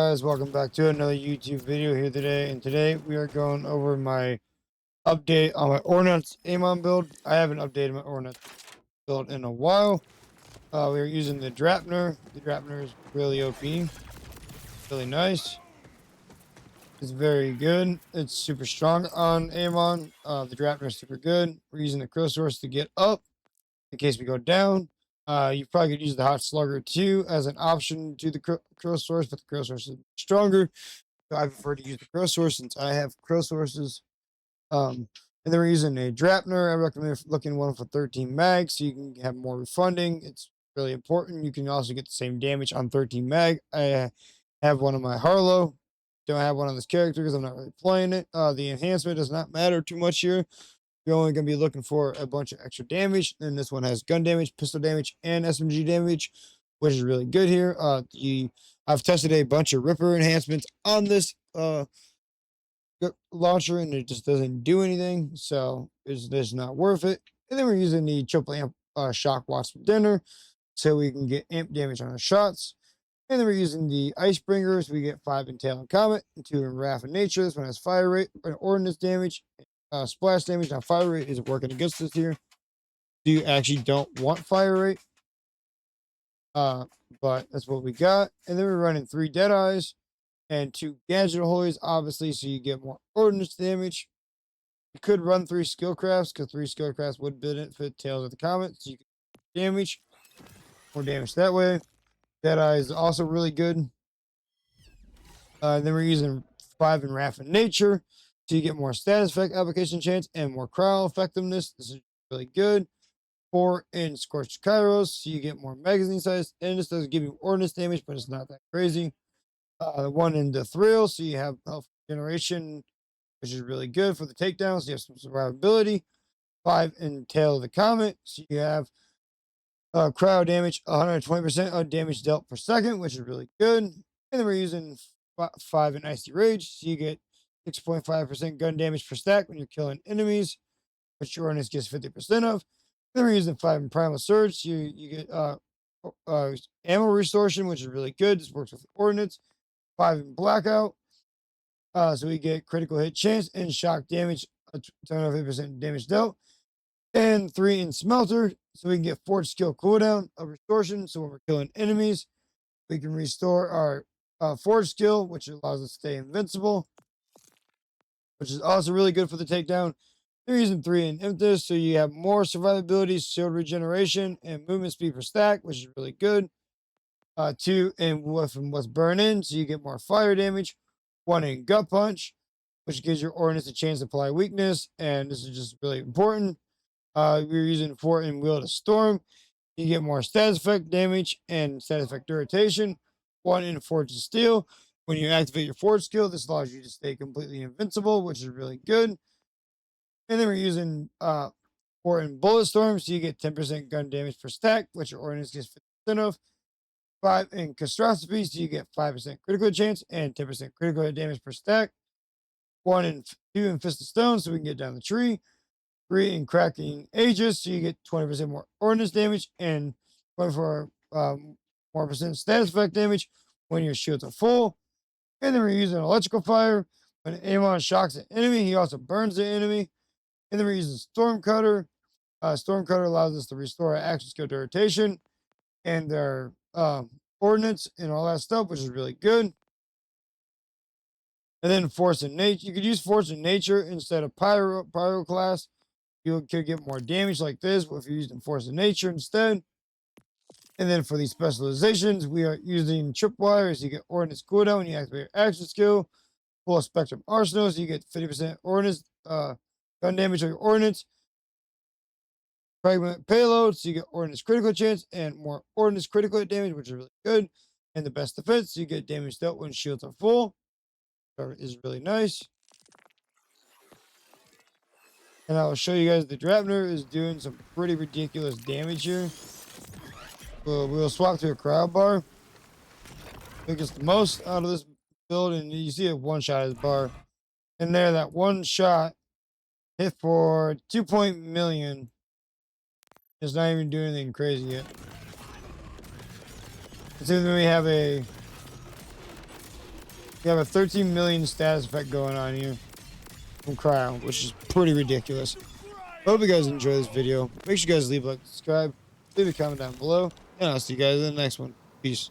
guys, welcome back to another YouTube video here today, and today we are going over my update on my Ordance Amon build. I haven't updated my Ordance build in a while. We are using the Drapner. The Drapner is really OP, really nice. It's very good. It's super strong on Amon. The Drapner is super good. We're using the Crow Source to get up in case we go down. You probably could use the Hot Slugger too as an option to the Crow Source, but the Crow Source is stronger. So I prefer to use the Crow Source since I have Crow Sources. And then we're using a Drapner. I recommend looking one for 13 mag so you can have more refunding. It's really important. You can also get the same damage on 13 mag. I have one on my Harlow. Don't have one on this character because I'm not really playing it. The enhancement does not matter too much here. You're only going to be looking for a bunch of extra damage. And this one has gun damage, pistol damage, and SMG damage, which is really good here. I've tested a bunch of Ripper enhancements on this launcher, and it just doesn't do anything. So it's just not worth it. And then we're using the triple amp shock watts for dinner so we can get amp damage on our shots. And then we're using the Ice Bringers. We get 5 in Tail and Comet, and 2 in Wrath and Nature. This one has fire rate and ordnance damage. Splash damage. Now fire rate is working against us here. You actually don't want fire rate. But that's what we got. And then we're running 3 Deadeyes and 2 Gadget Hoys, obviously, so you get more ordnance damage. You could run 3 Skillcrafts, because 3 Skillcrafts would benefit Tails of the Comet, so you can damage. More damage that way. Deadeye is also really good. Then we're using 5 in Wrath and Nature, so you get more status effect application chance and more cryo effectiveness. This is really good. 4 in Scorched Kairos, so you get more magazine size, and this does give you ordnance damage, but it's not that crazy. 1 in the Thrill, so you have health generation, which is really good for the takedowns. You have some survivability. 5 in Tail of the Comet, so you have cryo damage, 120% of damage dealt per second, which is really good. And then we're using 5 in Icy Rage, so you get 6.5% gun damage per stack when you're killing enemies, which your ordnance gets 50% of. Then we're using 5 in Primal Surge, so you get ammo restoration, which is really good. This works with ordnance. 5 in Blackout, so we get critical hit chance and shock damage, 250% damage dealt. And 3 in Smelter, so we can get Forge Skill cooldown of restoration. So when we're killing enemies, we can restore our Forge Skill, which allows us to stay invincible, which is also really good for the takedown. They're using 3 in Impetus, so you have more survivability, shield regeneration, and movement speed per stack, which is really good. 2 in What's Burning, so you get more fire damage. 1 in Gut Punch, which gives your ordnance a chance to apply weakness, and this is just really important. We're using 4 in Wheel to Storm. You get more status effect damage and status effect duration. 1 in Forge of Steel. When you activate your Forge skill, this allows you to stay completely invincible, which is really good. And then we're using 4 in Bullet Storm, so you get 10% gun damage per stack, which your ordnance gets 50% of. 5 in Catastrophe, so you get 5% critical chance and 10% critical hit damage per stack. 2 in Fist of Stone, so we can get down the tree. 3 in Cracking Aegis, so you get 20% more ordnance damage and 24% more status effect damage when your shields are full. And then we're using Electrical Fire. When Amon shocks an enemy, he also burns the enemy. And then we're using Stormcutter. Stormcutter allows us to restore our action skill duration and their ordnance and all that stuff, which is really good. And then Force in Nature. You could use Force in Nature instead of Pyro class. You could get more damage like this if you're using Force in Nature instead. And then for these specializations, we are using Tripwire, so you get ordnance cooldown when you activate your action skill. Full Spectrum Arsenal, so you get 50% ordnance gun damage on your ordnance. Fragment Payload, so you get ordnance critical chance and more ordnance critical hit damage, which is really good. And the best defense, so you get damage dealt when shields are full. Which is really nice. And I'll show you guys the Drapner is doing some pretty ridiculous damage here. We'll swap to a crowd bar. It gets the most out of this build, and you see it one-shot his bar. And there, that one shot hit for 2 million. It's not even doing anything crazy yet. So then we have a You have a 13 million status effect going on here from Cryo, which is pretty ridiculous. Hope you guys enjoy this video. Make sure you guys leave a like, subscribe, leave a comment down below, and I'll see you guys in the next one. Peace.